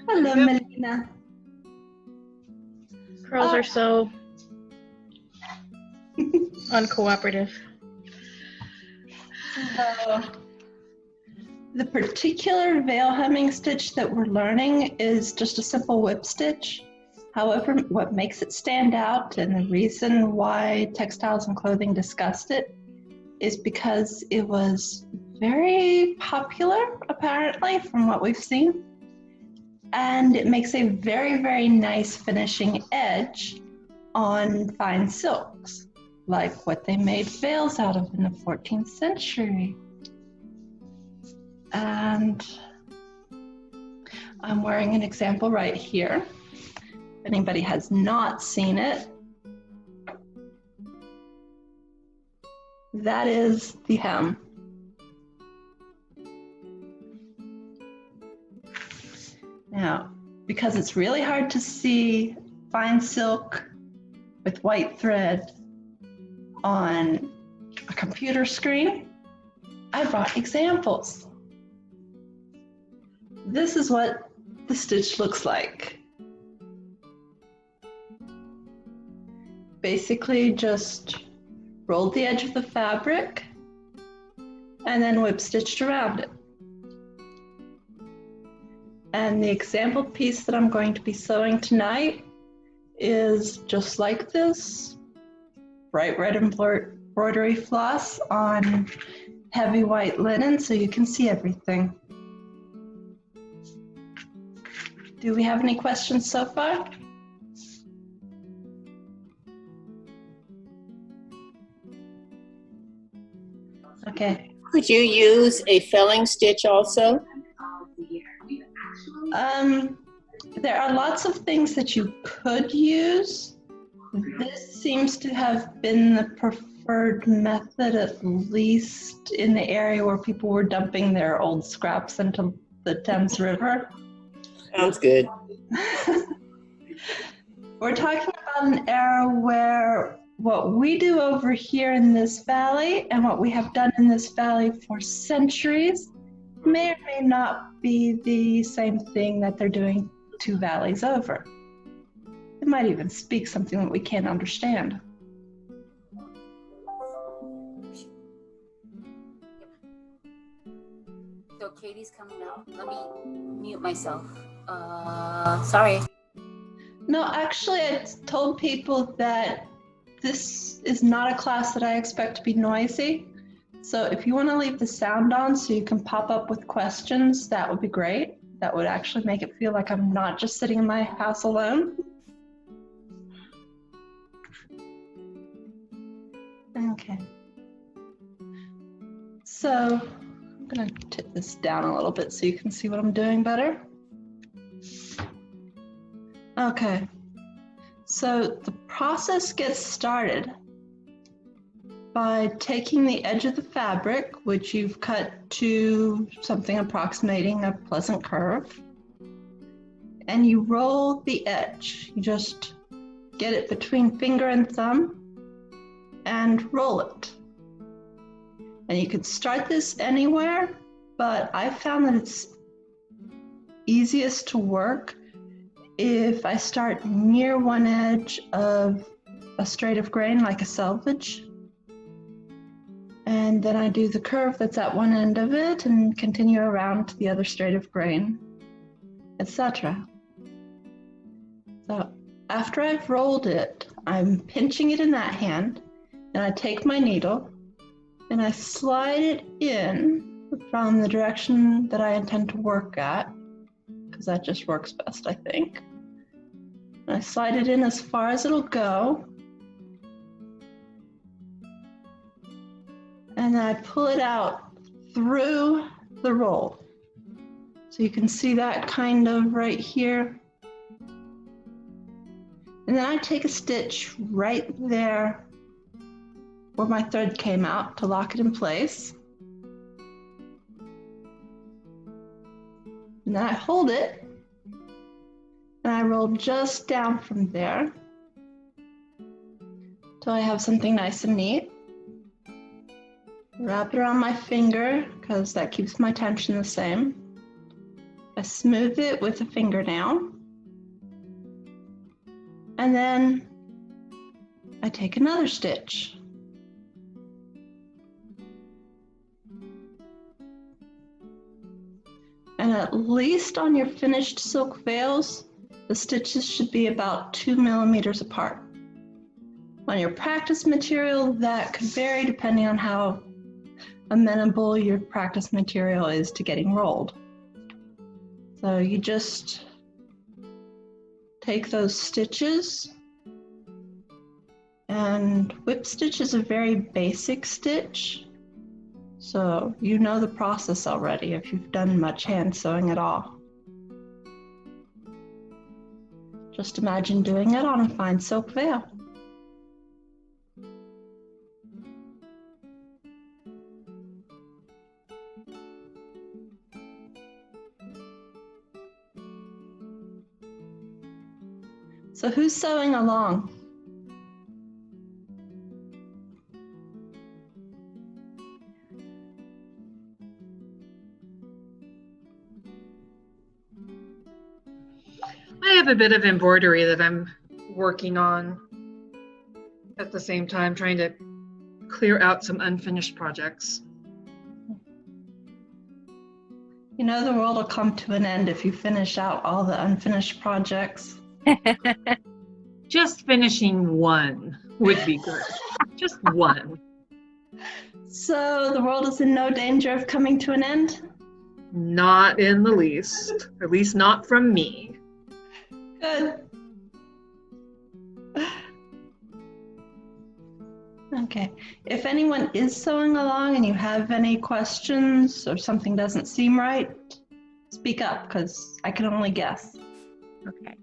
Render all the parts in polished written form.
Hello, Melina. Girls are so uncooperative. So, the particular veil hemming stitch that we're learning is just a simple whip stitch. However, what makes it stand out and the reason why Textiles and Clothing discussed it is because it was very popular, apparently, from what we've seen. And it makes a very, very nice finishing edge on fine silks, like what they made veils out of in the 14th century. And I'm wearing an example right here. If anybody has not seen it, that is the hem. Now, because it's really hard to see fine silk with white thread on a computer screen, I brought examples. This is what the stitch looks like. Basically just rolled the edge of the fabric and then whip stitched around it. And the example piece that I'm going to be sewing tonight is just like this, bright red embroidery floss on heavy white linen so you can see everything. Do we have any questions so far? Okay. Could you use a felling stitch also? There are lots of things that you could use. This seems to have been the preferred method, at least in the area where people were dumping their old scraps into the Thames River. Sounds good. We're talking about an era where what we do over here in this valley and what we have done in this valley for centuries may or may not be the same thing that they're doing 2 valleys over. They might even speak something that we can't understand. So Katie's coming out. Let me mute myself. Sorry. No, actually, I told people that this is not a class that I expect to be noisy. So if you want to leave the sound on so you can pop up with questions, that would be great. That would actually make it feel like I'm not just sitting in my house alone. Okay. So I'm going to tip this down a little bit so you can see what I'm doing better. Okay. So the process gets started by taking the edge of the fabric, which you've cut to something approximating a pleasant curve, and you roll the edge. You just get it between finger and thumb and roll it. And you can start this anywhere, but I found that it's easiest to work if I start near one edge of a straight of grain, like a selvage, and then I do the curve that's at one end of it and continue around to the other straight of grain, etc. So after I've rolled it, I'm pinching it in that hand, and I take my needle and I slide it in from the direction that I intend to work at, because that just works best, I think. And I slide it in as far as it'll go, and then I pull it out through the roll. So you can see that kind of right here. And then I take a stitch right there where my thread came out to lock it in place. And then I hold it, and I roll just down from there till I have something nice and neat. Wrap it around my finger, because that keeps my tension the same. I smooth it with a fingernail. And then I take another stitch. And at least on your finished silk veils, the stitches should be about 2 millimeters apart. On your practice material, that could vary depending on how amenable your practice material is to getting rolled. So you just take those stitches, and whip stitch is a very basic stitch. So you know the process already if you've done much hand sewing at all. Just imagine doing it on a fine silk veil. So who's sewing along? I have a bit of embroidery that I'm working on at the same time, trying to clear out some unfinished projects. You know the world will come to an end if you finish out all the unfinished projects. Just finishing one would be good. Just one. So the world is in no danger of coming to an end? Not in the least. At least not from me. Good. Okay. If anyone is sewing along and you have any questions or something doesn't seem right, speak up because I can only guess. Okay.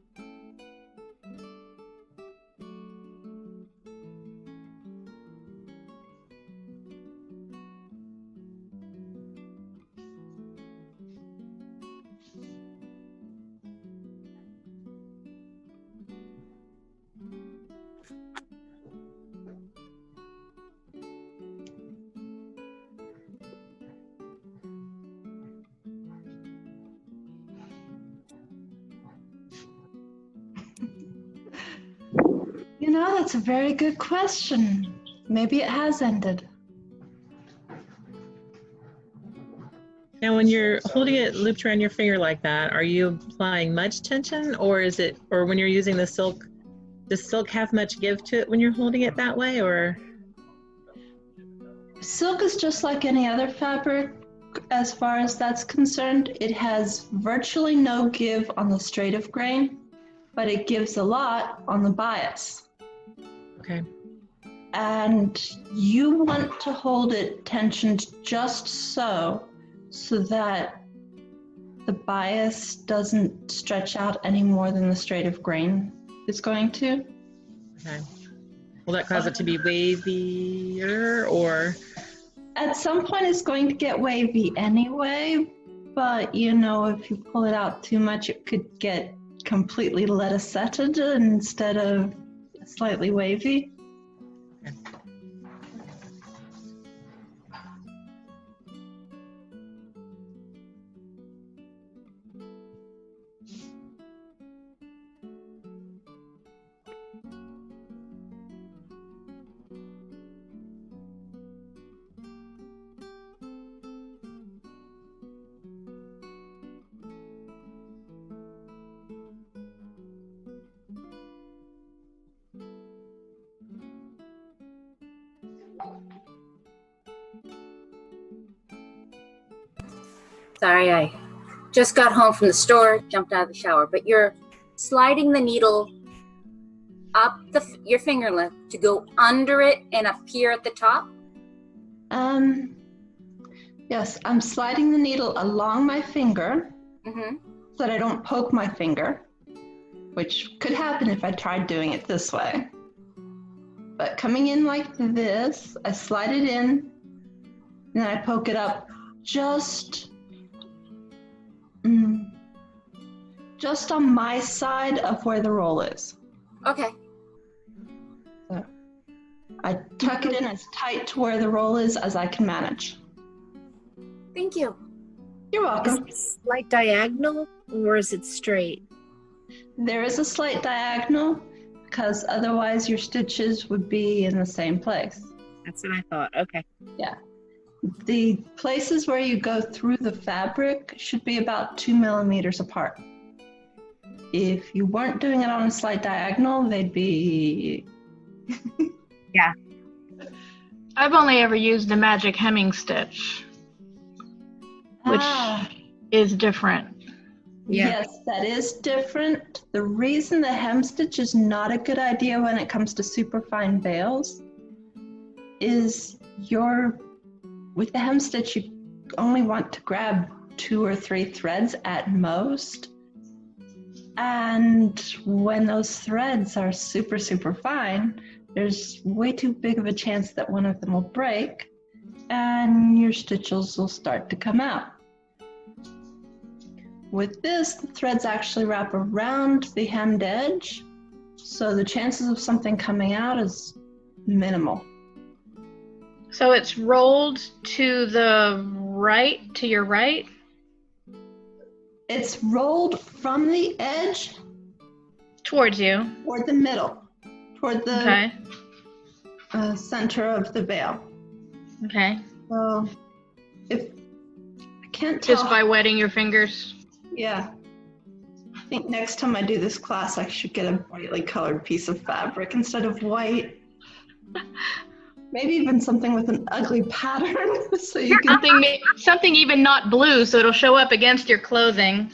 You know, that's a very good question. Maybe it has ended. Now, when you're holding it looped around your finger like that, are you applying much tension, or when you're using the silk, does silk have much give to it when you're holding it that way, or? Silk is just like any other fabric as far as that's concerned. It has virtually no give on the straight of grain, but it gives a lot on the bias. Okay. And you want to hold it tensioned just so that the bias doesn't stretch out any more than the straight of grain is going to. Okay. Will that cause it to be wavier, or? At some point it's going to get wavy anyway, but you know, if you pull it out too much, it could get completely lettucetted instead of slightly wavy. Okay. Sorry, I just got home from the store, jumped out of the shower, but you're sliding the needle up your finger lip to go under it and up here at the top? Yes, I'm sliding the needle along my finger Mm-hmm. so that I don't poke my finger, which could happen if I tried doing it this way. But coming in like this, I slide it in, and then I poke it up just on my side of where the roll is. Okay. So I tuck it in as tight to where the roll is as I can manage. Thank you. You're Is welcome. it slight diagonal or is it straight? There is a slight diagonal because otherwise your stitches would be in the same place. That's what I thought. Okay. The places where you go through the fabric should be about 2 millimeters apart. If you weren't doing it on a slight diagonal, they'd be... I've only ever used the magic hemming stitch, which is different. Yeah. Yes, that is different. The reason the hem stitch is not a good idea when it comes to superfine veils is with the hem stitch, you only want to grab 2 or 3 threads at most. And when those threads are super, super fine, there's way too big of a chance that one of them will break and your stitches will start to come out. With this, the threads actually wrap around the hemmed edge, so the chances of something coming out is minimal. So it's rolled to the right, to your right? It's rolled from the edge Towards you. toward the middle, toward the Okay. center of the veil. Okay. So if I can't tell, Just by wetting your fingers. yeah. I think next time I do this class, I should get a brightly colored piece of fabric instead of white. Maybe even something with an ugly pattern, so you can. Something even not blue, so it'll show up against your clothing.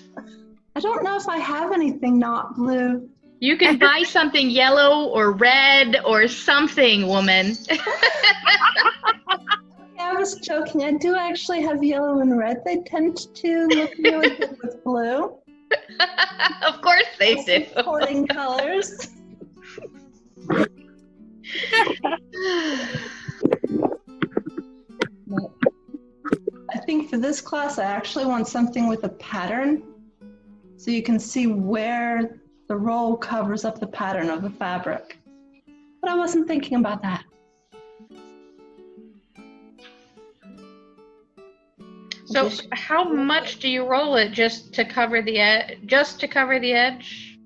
I don't know if I have anything not blue. You can buy something yellow or red or something, woman. I was joking. I do actually have yellow and red. They tend to look really good with blue. Of course they do. Supporting colors. I think for this class, I actually want something with a pattern, so you can see where the roll covers up the pattern of the fabric. But I wasn't thinking about that. So how much do you roll it just to cover the edge? Just to cover the edge?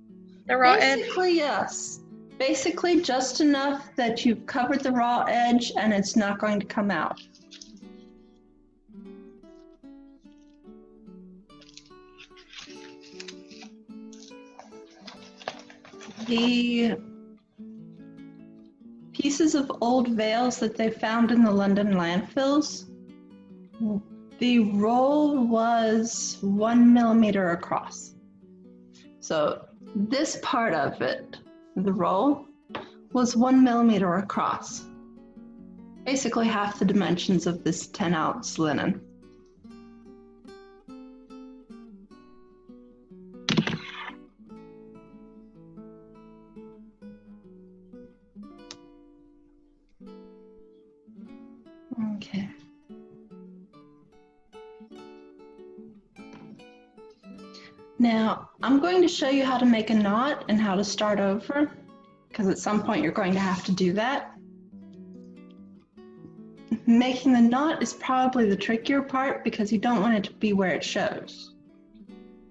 The raw edge? Basically, yes. Basically, just enough that you've covered the raw edge and it's not going to come out. The pieces of old veils that they found in the London landfills, the roll was 1 millimeter across. So this part of it, the roll, was 1 millimeter across. Basically half the dimensions of this 10-ounce linen. Okay. Now, I'm going to show you how to make a knot and how to start over, because at some point you're going to have to do that. Making the knot is probably the trickier part because you don't want it to be where it shows.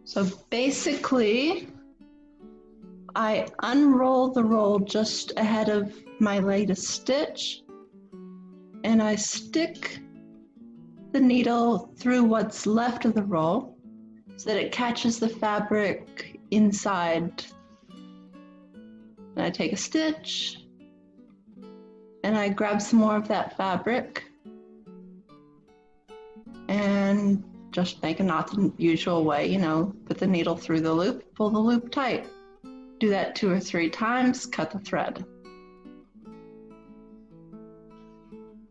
So basically, I unroll the roll just ahead of my latest stitch, and I stick the needle through what's left of the roll so that it catches the fabric inside. And I take a stitch and I grab some more of that fabric and just make a knot the usual way, you know, put the needle through the loop, pull the loop tight. Do that 2 or 3 times, cut the thread.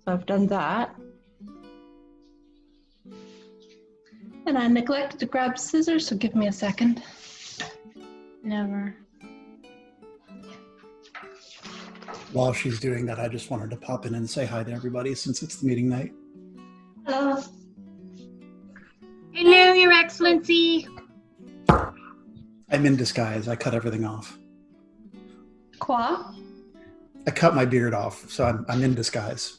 So I've done that. And I neglected to grab scissors, so give me a second. Never. While she's doing that, I just wanted to pop in and say hi to everybody since it's the meeting night. Hello. Hello, Your Excellency. I'm in disguise. I cut everything off. Quoi? I cut my beard off, so I'm in disguise.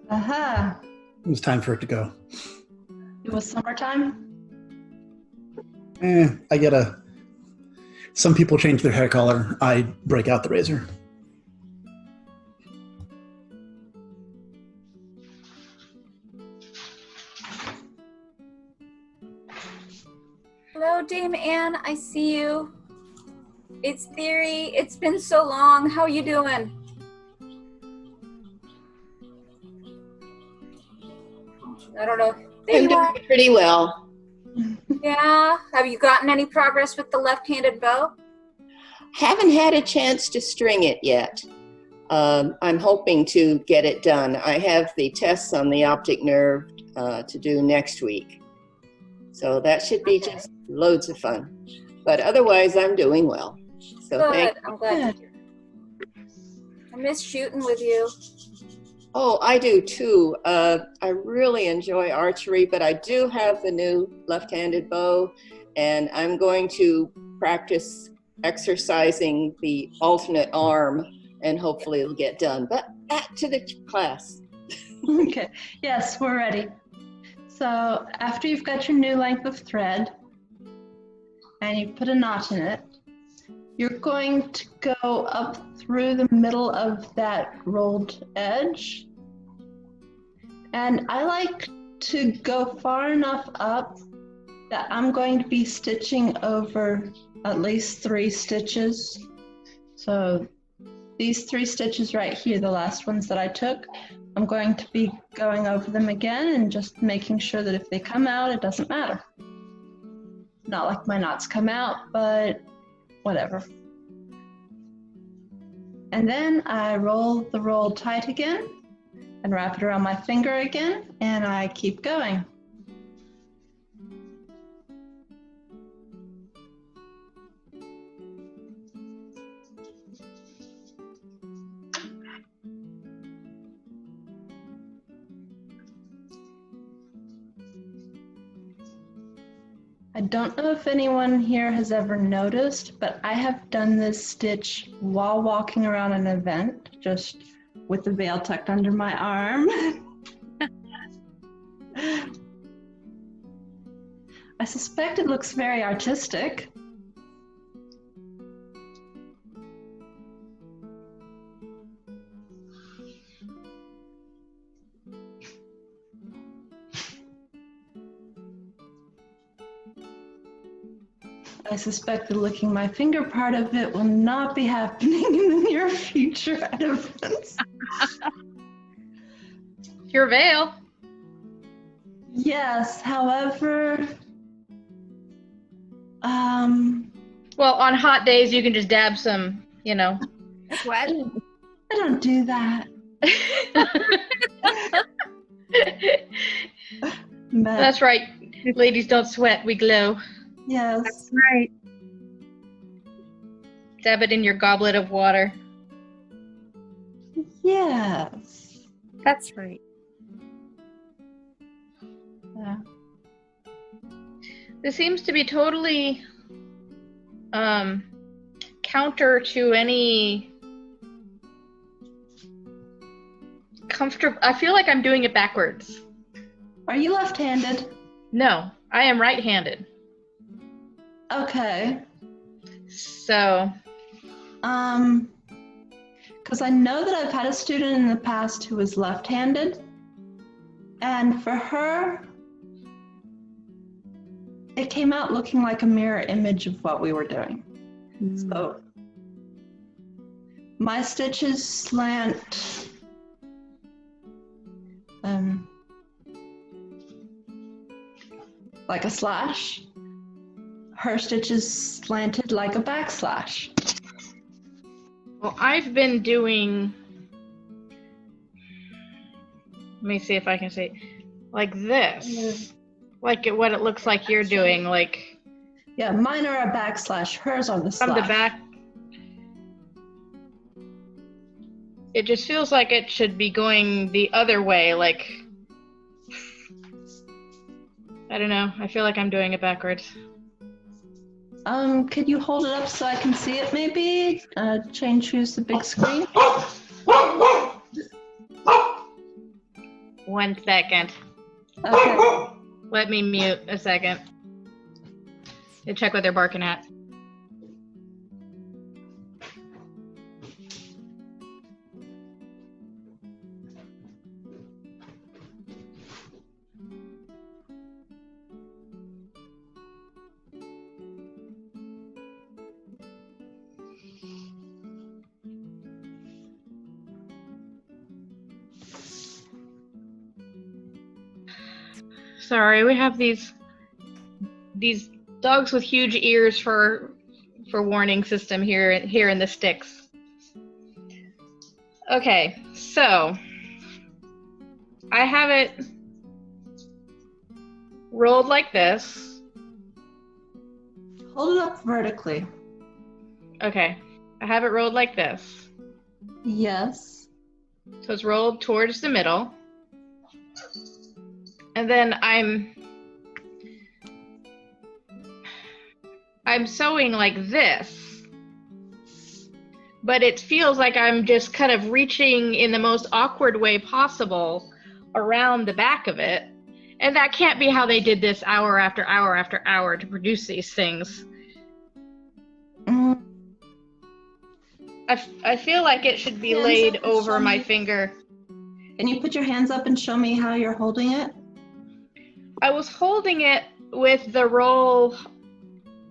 Aha. It was time for it to go. It was summertime? Some people change their hair color. I break out the razor. Hello, Dame Anne. I see you. It's Theory. It's been so long. How are you doing? I don't know. There I'm you are. doing pretty well. Yeah. Have you gotten any progress with the left-handed bow? Haven't had a chance to string it yet. I'm hoping to get it done. I have the tests on the optic nerve to do next week. So that should be just loads of fun. But otherwise, I'm doing well. So Good. I'm glad to hear. I miss shooting with you. Oh, I do too. I really enjoy archery, but I do have the new left-handed bow, and I'm going to practice exercising the alternate arm, and hopefully it'll get done. But back to the class. Okay. Yes, we're ready. So after you've got your new length of thread and you put a knot in it, you're going to go up through the middle of that rolled edge. And I like to go far enough up that I'm going to be stitching over at least 3 stitches. So these 3 stitches right here, the last ones that I took, I'm going to be going over them again and just making sure that if they come out, it doesn't matter. Not like my knots come out, but whatever. And then I roll the roll tight again and wrap it around my finger again, and I keep going. I don't know if anyone here has ever noticed, but I have done this stitch while walking around an event, just with the veil tucked under my arm. I suspect it looks very artistic. I suspect the licking my finger part of it will not be happening in the near future at events. Your veil. Yes, however, Well, on hot days, you can just dab some, you know. What? I don't do that. But That's right. Ladies don't sweat, we glow. yes, That's right. Dab it in your goblet of water. yes. That's right. Yeah. This seems to be totally counter to any comfortable. I feel like I'm doing it backwards. Are you left-handed? No, I am right-handed. Okay. So, because I know that I've had a student in the past who was left-handed, and for her, it came out looking like a mirror image of what we were doing. So my stitches slant like a slash. Her stitches slanted like a backslash. well, I've been doing, let me see if I can say, like this. Like what it looks like you're doing, like Yeah, mine are a backslash. Hers are the slash. from the back. It just feels like it should be going the other way, like, I don't know. I feel like I'm doing it backwards. Could you hold it up so I can see it maybe? Choose the big screen. 1 second. Okay. Let me mute a second. To check what they're barking at. Sorry, we have these dogs with huge ears for warning system here in the sticks. Okay, so I have it rolled like this. Hold it up vertically. Okay, I have it rolled like this. Yes. So it's rolled towards the middle. And then I'm sewing like this, but it feels like I'm just kind of reaching in the most awkward way possible around the back of it. And that can't be how they did this hour after hour after hour to produce these things. I feel like it should be laid over my finger. Can you put your hands up and show me how you're holding it? I was holding it with the roll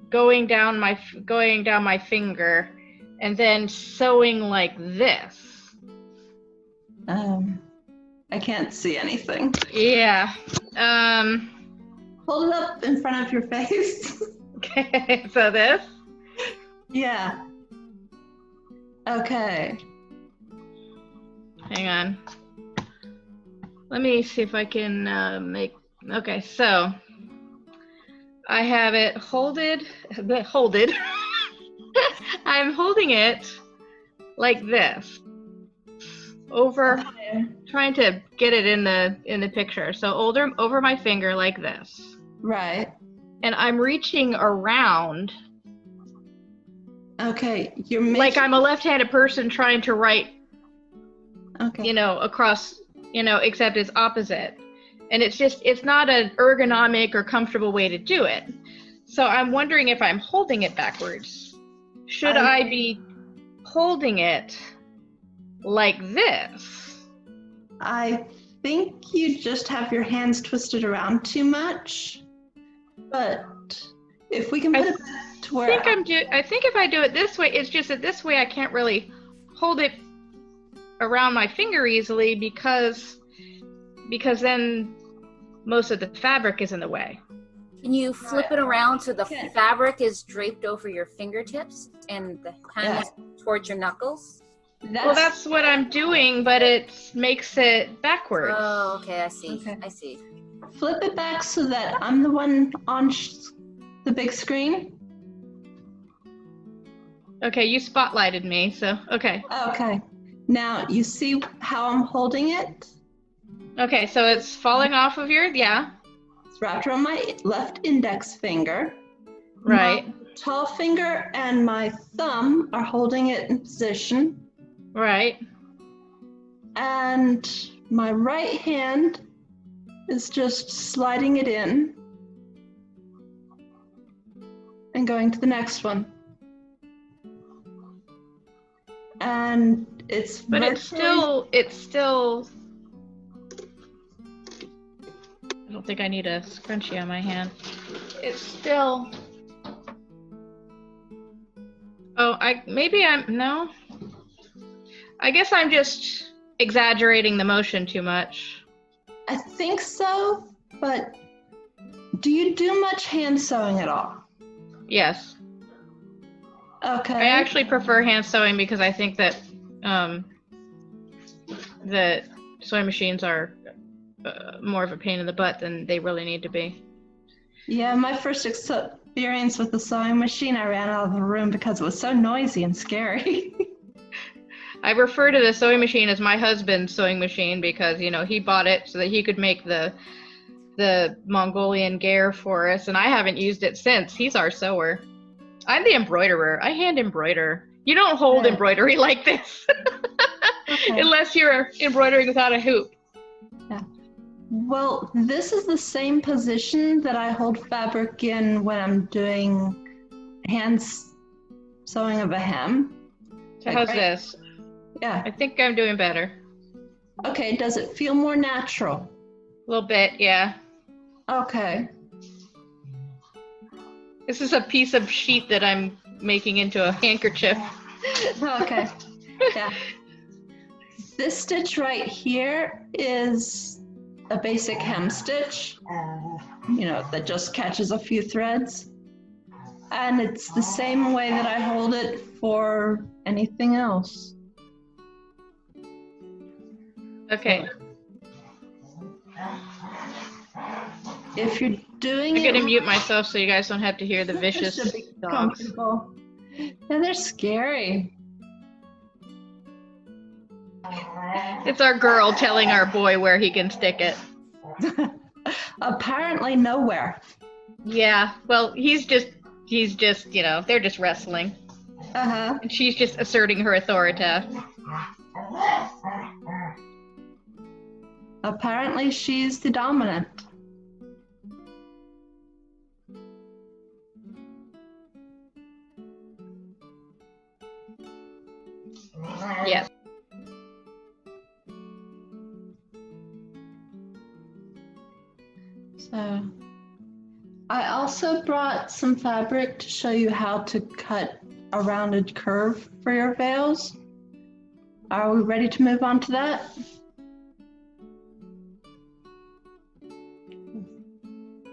going down my finger and then sewing like this. I can't see anything. Yeah. Hold it up in front of your face. Okay, so this? Yeah. Okay. Hang on. Let me see if I can make. Okay, so I have it holded. I'm holding it like this over, trying to get it in the picture. So over my finger like this. Right. And I'm reaching around. Okay, you're making... like I'm a left-handed person trying to write. Okay. Across, except it's opposite. And it's not an ergonomic or comfortable way to do it. So I'm wondering if I'm holding it backwards. Should I be holding it like this? I think you just have your hands twisted around too much. But if we can put it back to where... I think if I do it this way, it's just that this way I can't really hold it around my finger easily because then most of the fabric is in the way. Can you flip it around so the fabric is draped over your fingertips and the hand is towards your knuckles? That's what I'm doing, but it makes it backwards. Oh, okay, I see. Okay. I see. Flip it back so that I'm the one on the big screen. Okay, you spotlighted me, so okay. Okay. Now, you see how I'm holding it? Okay, so it's falling off of It's wrapped around my left index finger. Right. My tall finger and my thumb are holding it in position. Right. And my right hand is just sliding it in and going to the next one. And it's it's still I don't think I need a scrunchie on my hand. It's still no. I guess I'm just exaggerating the motion too much. I think so, but do you do much hand sewing at all? Yes. Okay. I actually prefer hand sewing because I think that the sewing machines are more of a pain in the butt than they really need to be. Yeah, my first experience with the sewing machine, I ran out of the room because it was so noisy and scary. I refer to the sewing machine as my husband's sewing machine because, he bought it so that he could make the Mongolian gear for us, and I haven't used it since. He's our sewer. I'm the embroiderer. I hand embroider. You don't hold embroidery like this unless you're embroidering without a hoop. Yeah. Well, this is the same position that I hold fabric in when I'm doing hand sewing of a hem. So how's this? Yeah. I think I'm doing better. Okay, does it feel more natural? A little bit, yeah. Okay. This is a piece of sheet that I'm making into a handkerchief. Okay. Yeah. This stitch right here is a basic hem stitch, that just catches a few threads. And it's the same way that I hold it for anything else. Okay. If you're doing I'm it, gonna mute myself so you guys don't have to hear the vicious just to be dogs. comfortable. And they're scary. It's our girl telling our boy where he can stick it. Apparently nowhere. Yeah, well, he's just, they're just wrestling. Uh-huh. And she's just asserting her authority. Apparently she's the dominant. Yes. So I also brought some fabric to show you how to cut a rounded curve for your veils. Are we ready to move on to that?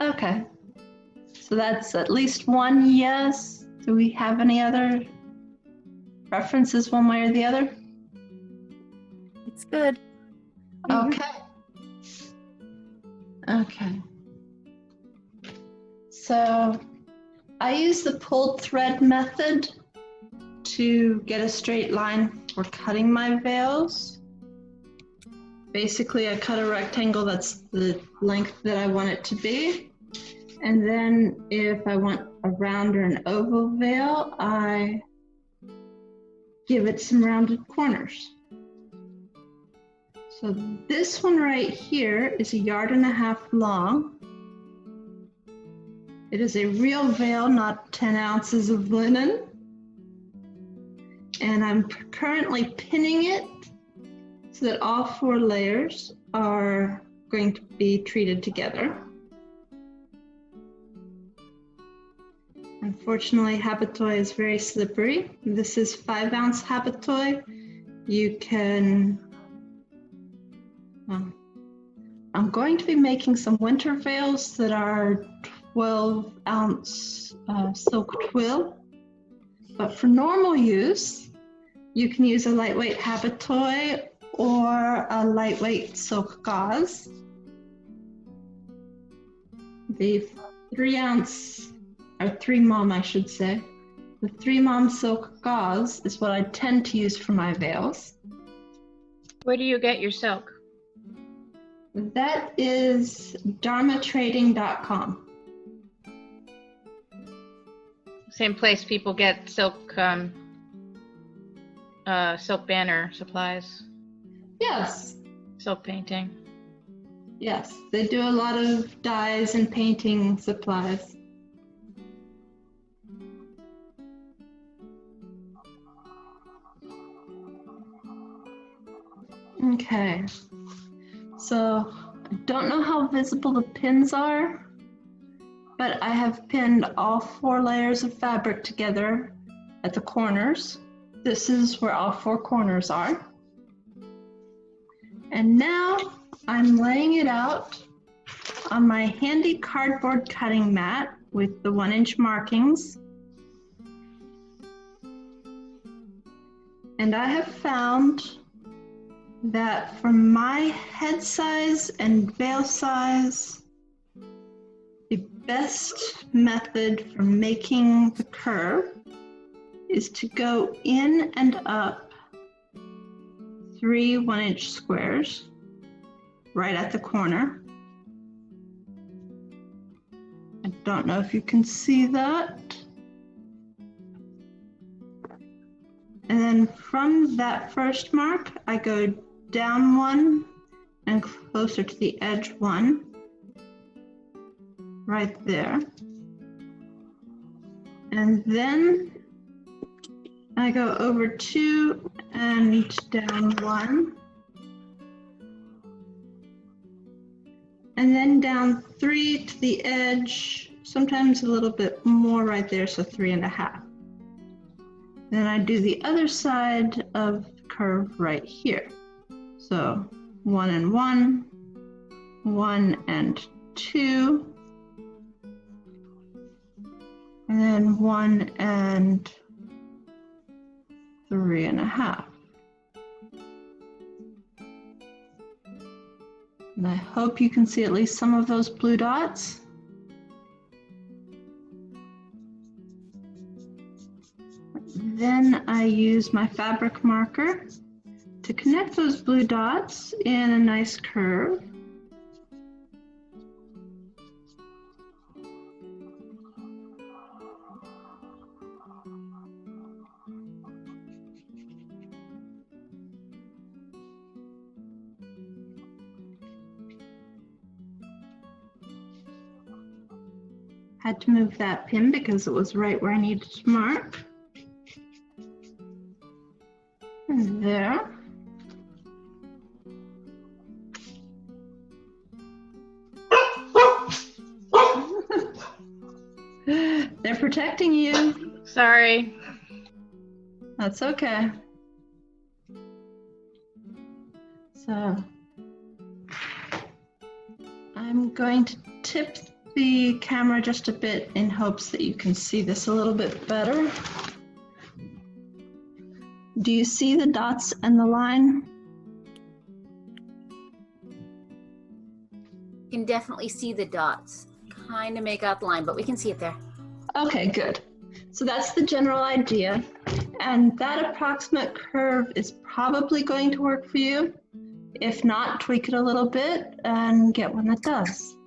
Okay. So that's at least one yes. Do we have any other preferences one way or the other? It's good. Okay. Okay. So I use the pulled thread method to get a straight line for cutting my veils. Basically, I cut a rectangle that's the length that I want it to be. And then if I want a round or an oval veil, I give it some rounded corners. So this one right here is 1.5 yards long. It is a real veil, not 10 ounces of linen. And I'm currently pinning it so that all 4 layers are going to be treated together. Unfortunately, habitoy is very slippery. This is 5-ounce habitoy. You can, I'm going to be making some winter veils that are 12-ounce silk twill. But for normal use, you can use a lightweight habitoy or a lightweight silk gauze. The 3-ounce, or 3-mom I should say, the 3-mom silk gauze is what I tend to use for my veils. Where do you get your silk? That is dharmatrading.com. Same place people get silk, silk banner supplies. Yes. Silk painting. Yes, they do a lot of dyes and painting supplies. Okay, so I don't know how visible the pins are, but I have pinned all 4 layers of fabric together at the corners. This is where all 4 corners are. And now I'm laying it out on my handy cardboard cutting mat with the 1-inch markings. And I have found that for my head size and veil size, the best method for making the curve is to go in and up 3 1-inch squares right at the corner. I don't know if you can see that. And then from that first mark, I go down 1 and closer to the edge one, right there. And then I go over 2 and down 1. And then down 3 to the edge, sometimes a little bit more right there, so 3.5. Then I do the other side of the curve right here. So 1 and 1, 1 and 2, and then 1 and 3.5. And I hope you can see at least some of those blue dots. Then I use my fabric marker to connect those blue dots in a nice curve. Had to move that pin because it was right where I needed to mark. And there. They're protecting you. Sorry. That's okay. So I'm going to tip the camera just a bit in hopes that you can see this a little bit better. Do you see the dots and the line? You can definitely see the dots. Kind of make out the line, but we can see it there. Okay, good. So that's the general idea. And that approximate curve is probably going to work for you. If not, tweak it a little bit and get one that does.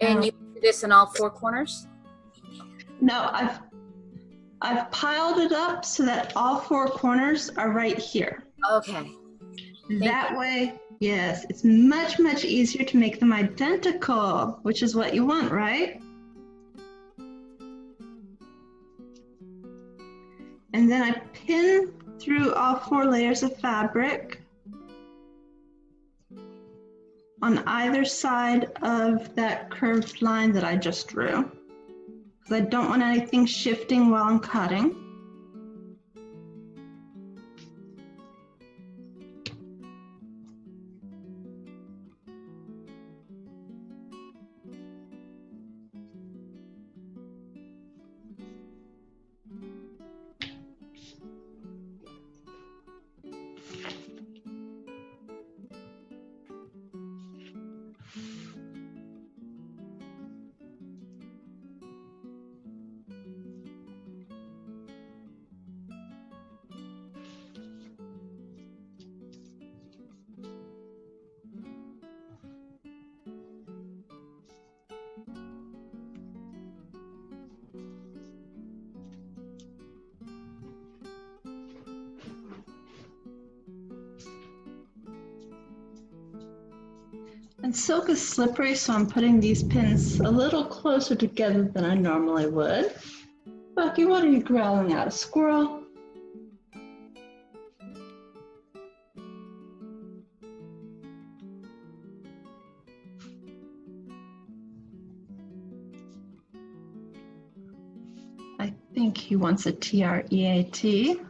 And you do this in all 4 corners? No, I've piled it up so that all 4 corners are right here. Okay. That way, yes, it's much, much easier to make them identical, which is what you want, right? And then I pin through all 4 layers of fabric on either side of that curved line that I just drew, because I don't want anything shifting while I'm cutting. And silk is slippery, so I'm putting these pins a little closer together than I normally would. Bucky, what are you growling at, a squirrel? I think he wants a TREAT,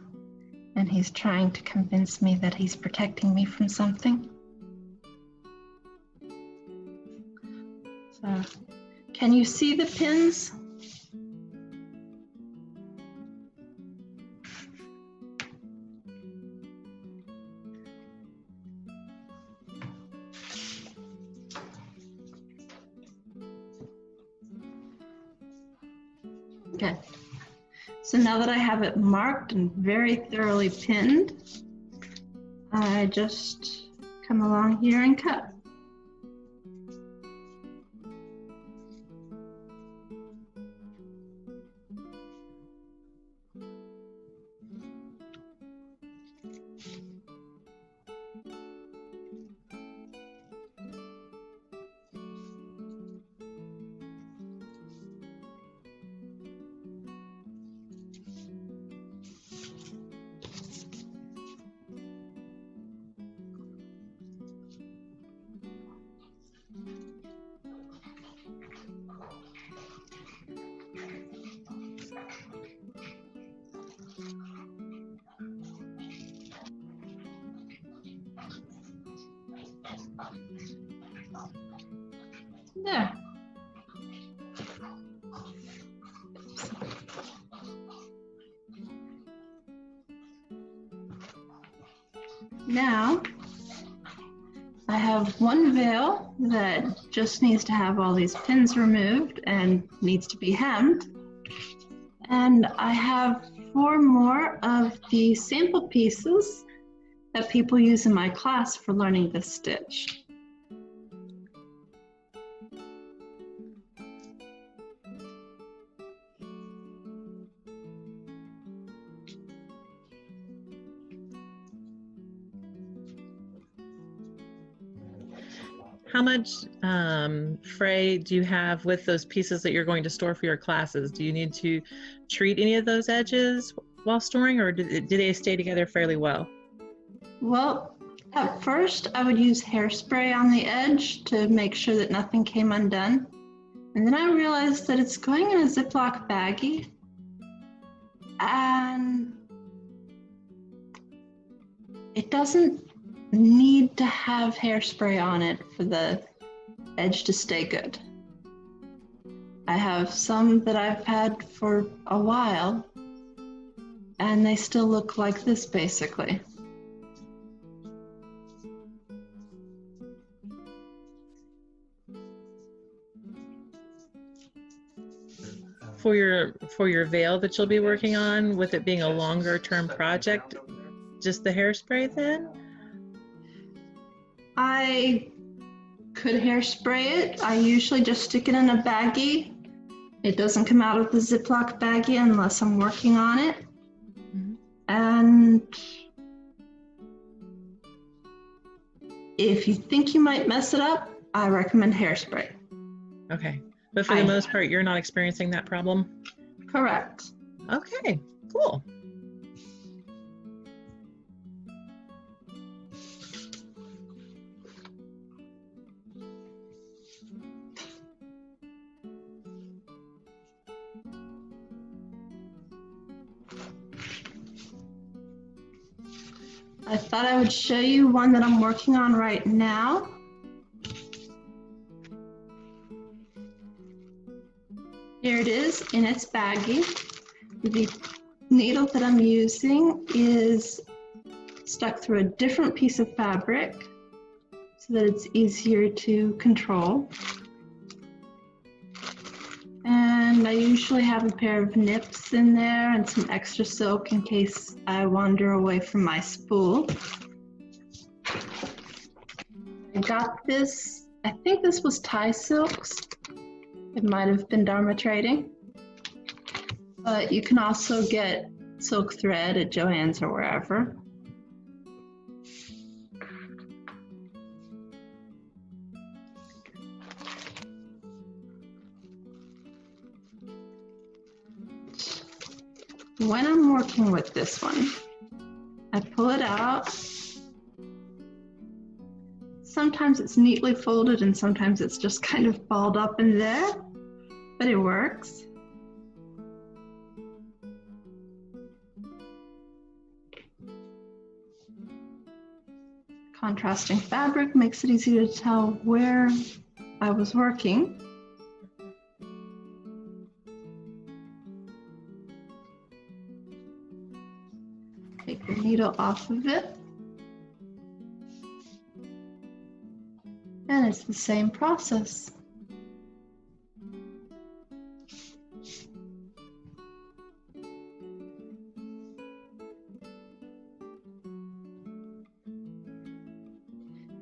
and he's trying to convince me that he's protecting me from something. So, can you see the pins? Okay. So now that I have it marked and very thoroughly pinned, I just come along here and cut. There. Now, I have one veil that just needs to have all these pins removed and needs to be hemmed. And I have 4 more of the sample pieces that people use in my class for learning this stitch. How much fray do you have with those pieces that you're going to store for your classes? Do you need to treat any of those edges while storing, or do they stay together fairly well? Well, at first I would use hairspray on the edge to make sure that nothing came undone. And then I realized that it's going in a Ziploc baggie, and it doesn't need to have hairspray on it for the edge to stay good. I have some that I've had for a while, and they still look like this basically. For your veil that you'll be working on, with it being a longer term project, just the hairspray then? I could hairspray it. I usually just stick it in a baggie. It doesn't come out of the Ziploc baggie unless I'm working on it. Mm-hmm. And if you think you might mess it up, I recommend hairspray. Okay. But for the most part, you're not experiencing that problem? Correct. Okay, cool. I thought I would show you one that I'm working on right now. Here it is in its baggie. The needle that I'm using is stuck through a different piece of fabric so that it's easier to control. And I usually have a pair of nips in there and some extra silk in case I wander away from my spool. I got this, I think this was Thai silks. It might have been Dharma Trading, but you can also get silk thread at Joann's or wherever. When I'm working with this one, I pull it out. Sometimes it's neatly folded and sometimes it's just kind of balled up in there, but it works. Contrasting fabric makes it easier to tell where I was working. Take the needle off of it. And it's the same process.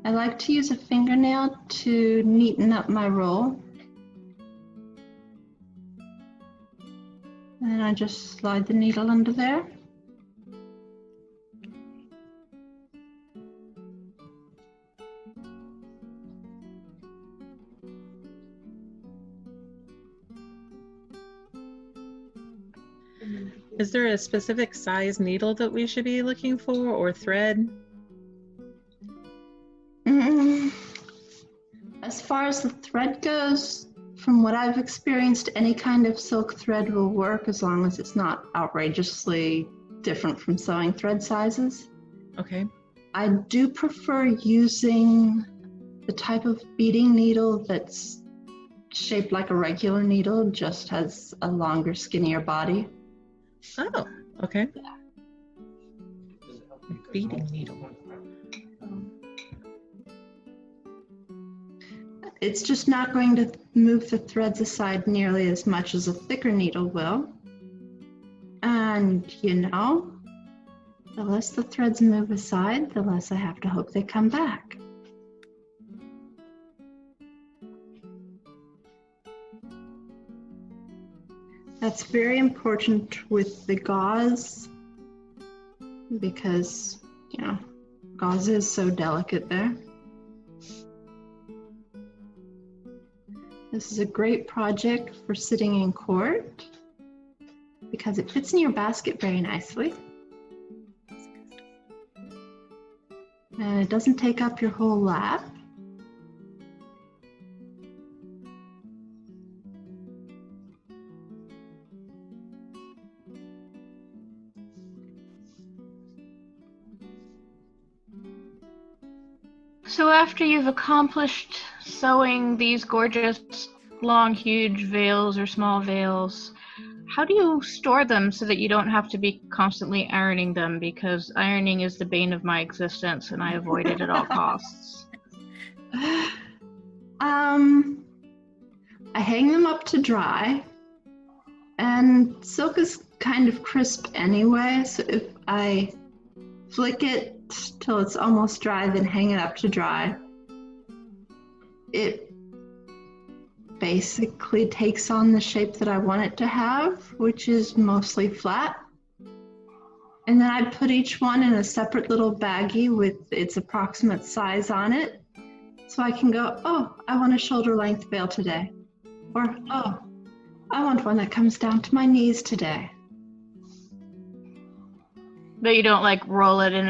I like to use a fingernail to neaten up my roll. And I just slide the needle under there. Is there a specific size needle that we should be looking for, or thread? As far as the thread goes, from what I've experienced, any kind of silk thread will work as long as it's not outrageously different from sewing thread sizes. Okay. I do prefer using the type of beading needle that's shaped like a regular needle, just has a longer, skinnier body. Oh, okay. Beading needle. It's just not going to move the threads aside nearly as much as a thicker needle will. And, the less the threads move aside, the less I have to hope they come back. That's very important with the gauze because, gauze is so delicate there. This is a great project for sitting in court because it fits in your basket very nicely. And it doesn't take up your whole lap. So after you've accomplished sewing these gorgeous, long, huge veils or small veils, how do you store them so that you don't have to be constantly ironing them? Because ironing is the bane of my existence and I avoid it at all costs. I hang them up to dry, and silk is kind of crisp anyway, so if I flick it till it's almost dry, then hang it up to dry, it basically takes on the shape that I want it to have, which is mostly flat. And then I put each one in a separate little baggie with its approximate size on it. So I can go, oh, I want a shoulder length veil today. Or, oh, I want one that comes down to my knees today. But you don't like roll it in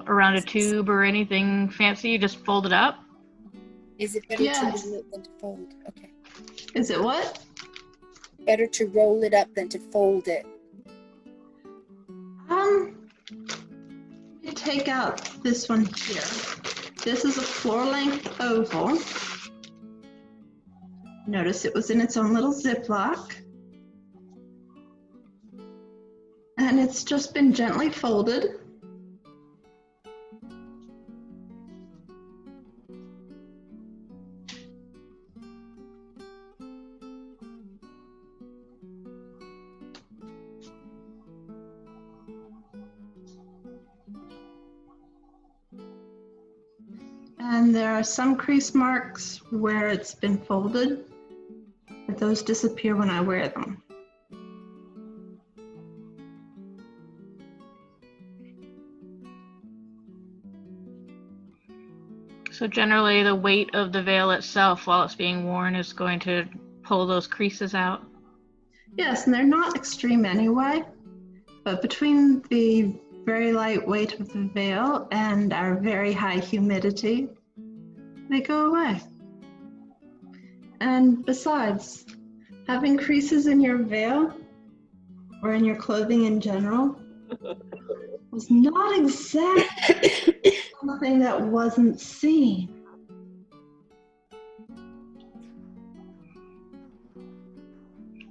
around a tube or anything fancy, you just fold it up? Is it better Yes. to roll it than to fold? Okay. Is it what? Better to roll it up than to fold it. Let me take out this one here. This is a floor-length oval. Notice it was in its own little Ziploc. And it's just been gently folded. And there are some crease marks where it's been folded, but those disappear when I wear them. So generally the weight of the veil itself while it's being worn is going to pull those creases out? Yes, and they're not extreme anyway, but between the very light weight of the veil and our very high humidity, they go away. And besides, having creases in your veil or in your clothing in general was not exactly something that wasn't seen.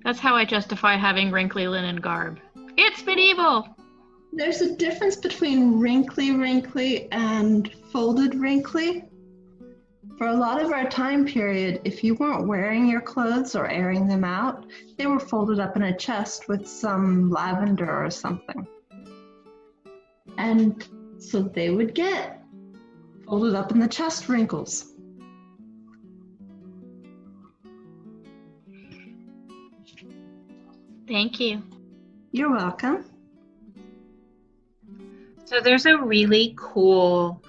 That's how I justify having wrinkly linen garb. It's medieval! There's a difference between wrinkly and folded wrinkly. For a lot of our time period, if you weren't wearing your clothes or airing them out, they were folded up in a chest with some lavender or something. And so they would get folded up in the chest wrinkles. Thank you. You're welcome. So there's a really cool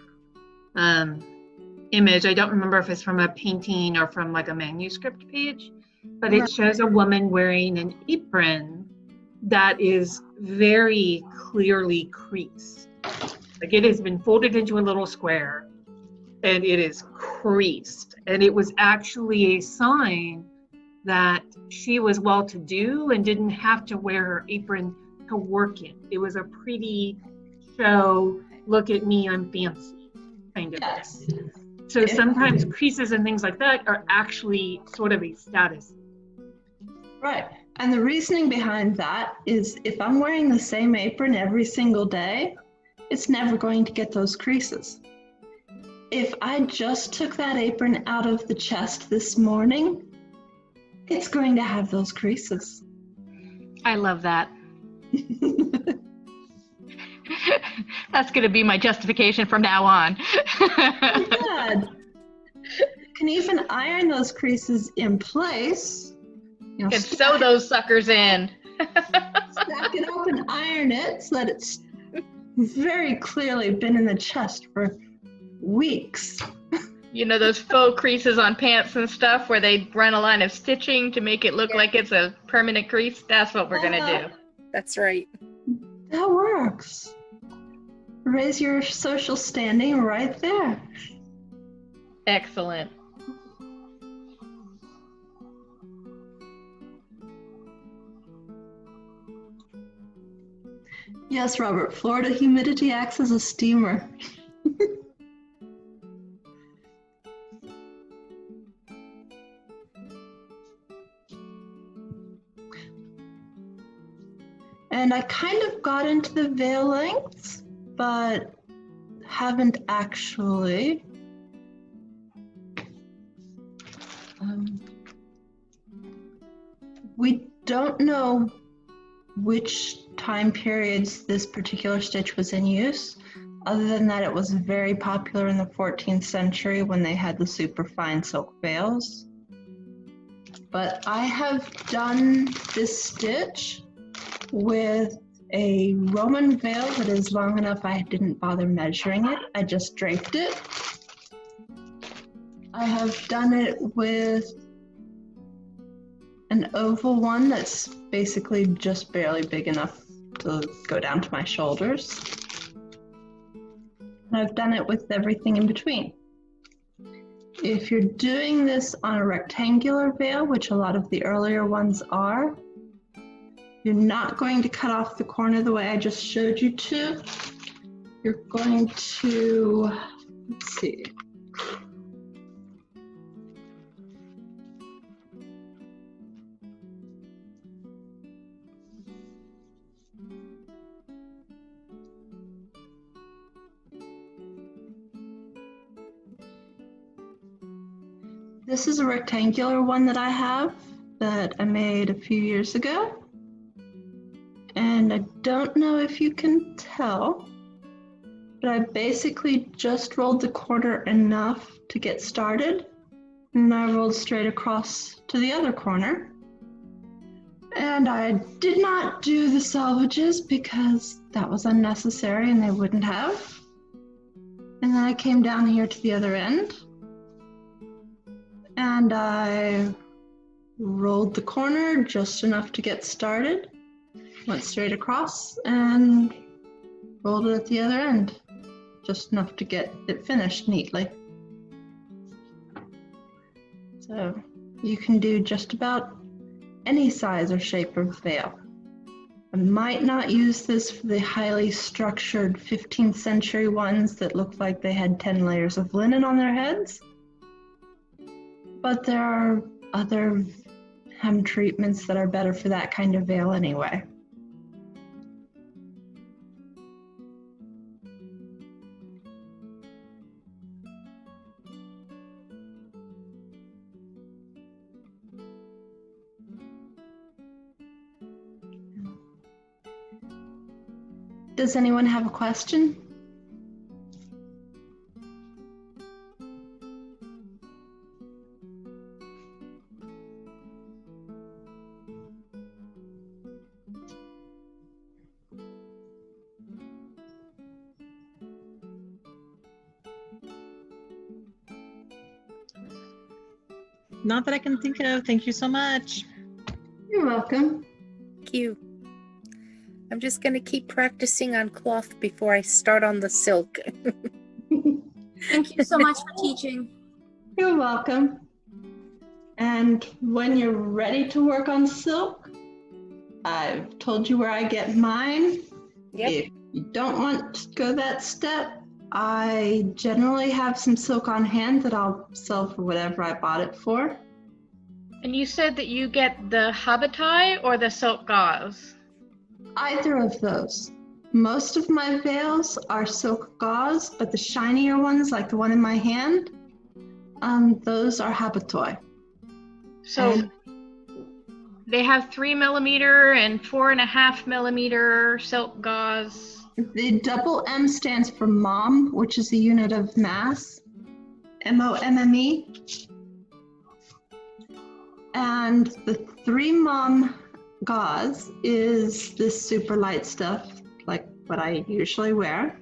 image. I don't remember if it's from a painting or from like a manuscript page, but it shows a woman wearing an apron that is very clearly creased. Like it has been folded into a little square and it is creased. And it was actually a sign that she was well-to-do and didn't have to wear her apron to work in. It was a pretty show, look at me, I'm fancy kind of Yes. thing. So sometimes creases and things like that are actually sort of a status. Right. And the reasoning behind that is if I'm wearing the same apron every single day, it's never going to get those creases. If I just took that apron out of the chest this morning, it's going to have those creases. I love that. That's going to be my justification from now on. Good. You can even iron those creases in place. You can sew those suckers in. Stack it up and iron it so that it's very clearly been in the chest for weeks. You know those faux creases on pants and stuff where they run a line of stitching to make it look like it's a permanent crease? That's what we're going to do. That's right. That works. Raise your social standing right there. Excellent. Yes, Robert, Florida humidity acts as a steamer. And I kind of got into the veil lengths, but haven't actually. We don't know which time periods this particular stitch was in use, other than that it was very popular in the 14th century when they had the superfine silk veils. But I have done this stitch with a Roman veil that is long enough I didn't bother measuring it. I just draped it. I have done it with an oval one that's basically just barely big enough to go down to my shoulders. And I've done it with everything in between. If you're doing this on a rectangular veil, which a lot of the earlier ones are, you're not going to cut off the corner the way I just showed you to. You're going to, let's see. This is a rectangular one that I have that I made a few years ago. And I don't know if you can tell, but I basically just rolled the corner enough to get started. And I rolled straight across to the other corner. And I did not do the selvages because that was unnecessary and they wouldn't have. And then I came down here to the other end. And I rolled the corner just enough to get started. Went straight across and rolled it at the other end, just enough to get it finished neatly. So you can do just about any size or shape of veil. I might not use this for the highly structured 15th century ones that look like they had 10 layers of linen on their heads, but there are other hem treatments that are better for that kind of veil anyway. Does anyone have a question? Not that I can think of. Thank you so much. You're welcome. Thank you. I'm just going to keep practicing on cloth before I start on the silk. Thank you so much for teaching. You're welcome. And when you're ready to work on silk, I've told you where I get mine. Yep. If you don't want to go that step, I generally have some silk on hand that I'll sell for whatever I bought it for. And you said that you get the habitai or the silk gauze? Either of those. Most of my veils are silk gauze, but the shinier ones, like the one in my hand, those are habitoi. So they have 3mm and 4.5mm silk gauze. The double M stands for mom, which is a unit of mass, MOMME. And the 3 mom gauze is this super light stuff, like what I usually wear.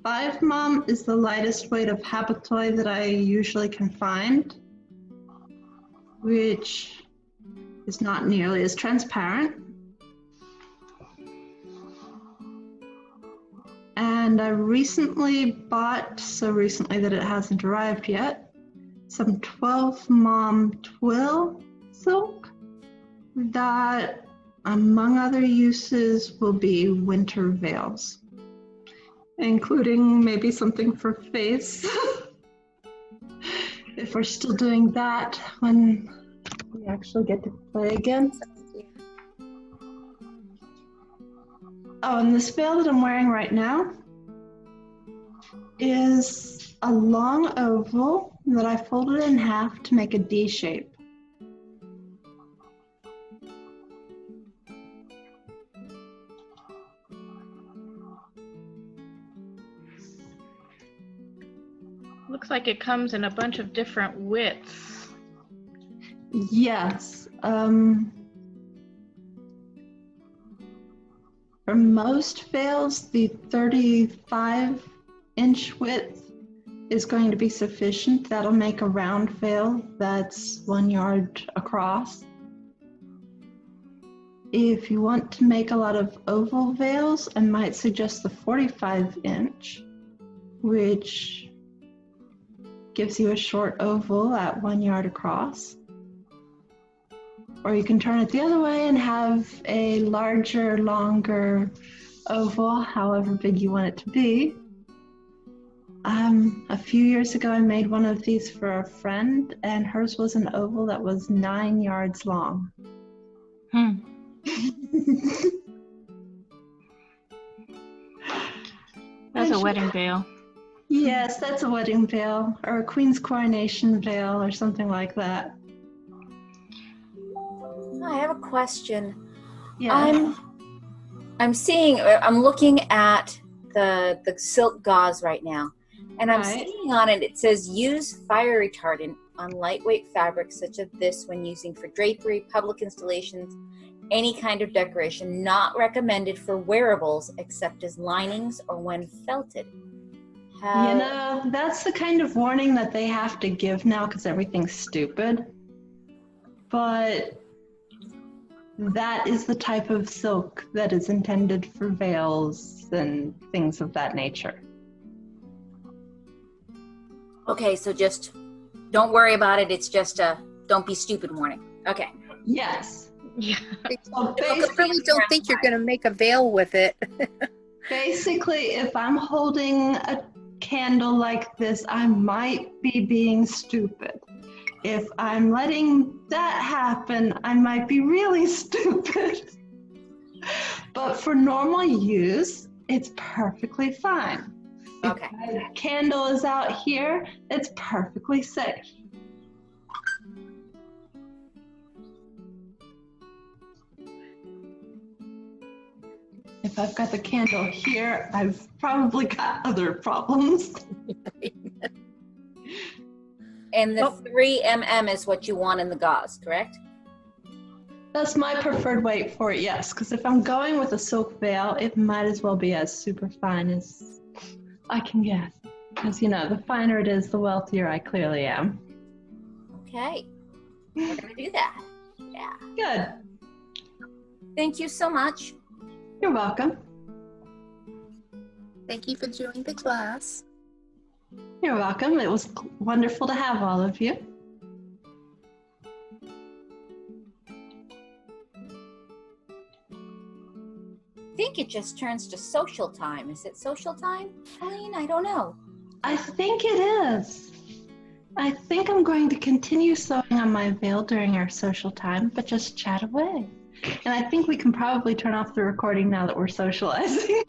5 mom is the lightest weight of habitoi that I usually can find, which is not nearly as transparent. And I recently bought, so recently that it hasn't arrived yet, some 12 mom twill silk that, among other uses, will be winter veils, including maybe something for face. If we're still doing that when we actually get to play again. Oh, and this veil that I'm wearing right now is a long oval that I folded in half to make a D shape. Looks like it comes in a bunch of different widths. Yes. For most veils, the 35-inch width is going to be sufficient. That'll make a round veil that's 1 yard across. If you want to make a lot of oval veils, I might suggest the 45-inch, which gives you a short oval at 1 yard across. Or you can turn it the other way and have a larger, longer oval, however big you want it to be. A few years ago, I made one of these for a friend, and hers was an oval that was 9 yards long. That's a wedding veil. Yes, that's a wedding veil, or a queen's coronation veil, or something like that. I have a question. Yeah. I'm looking at the silk gauze right now, and I'm Right. seeing on it, it says use fire retardant on lightweight fabrics such as this when using for drapery, public installations, any kind of decoration, not recommended for wearables except as linings or when felted. You know, that's the kind of warning that they have to give now because everything's stupid. But that is the type of silk that is intended for veils and things of that nature. Okay, so just don't worry about it. It's just a don't be stupid warning. Okay. Yes. Yeah. So I really don't think you're going to make a veil with it. basically, if I'm holding a candle like this, I might be being stupid. If I'm letting that happen, I might be really stupid. But for normal use, it's perfectly fine. Okay. If my candle is out here, it's perfectly safe. If I've got the candle here, I've probably got other problems. And the 3mm is what you want in the gauze, correct? That's my preferred weight for it, yes. Because if I'm going with a silk veil, it might as well be as super fine as I can get. Because, you know, the finer it is, the wealthier I clearly am. Okay. We're going to do that. Yeah. Good. Thank you so much. You're welcome. Thank you for joining the class. You're welcome. It was wonderful to have all of you. think it just turns to social time. Is it social time, Colleen? I don't know. I think it is. I think I'm going to continue sewing on my veil during our social time, but just chat away. And I think we can probably turn off the recording now that we're socializing.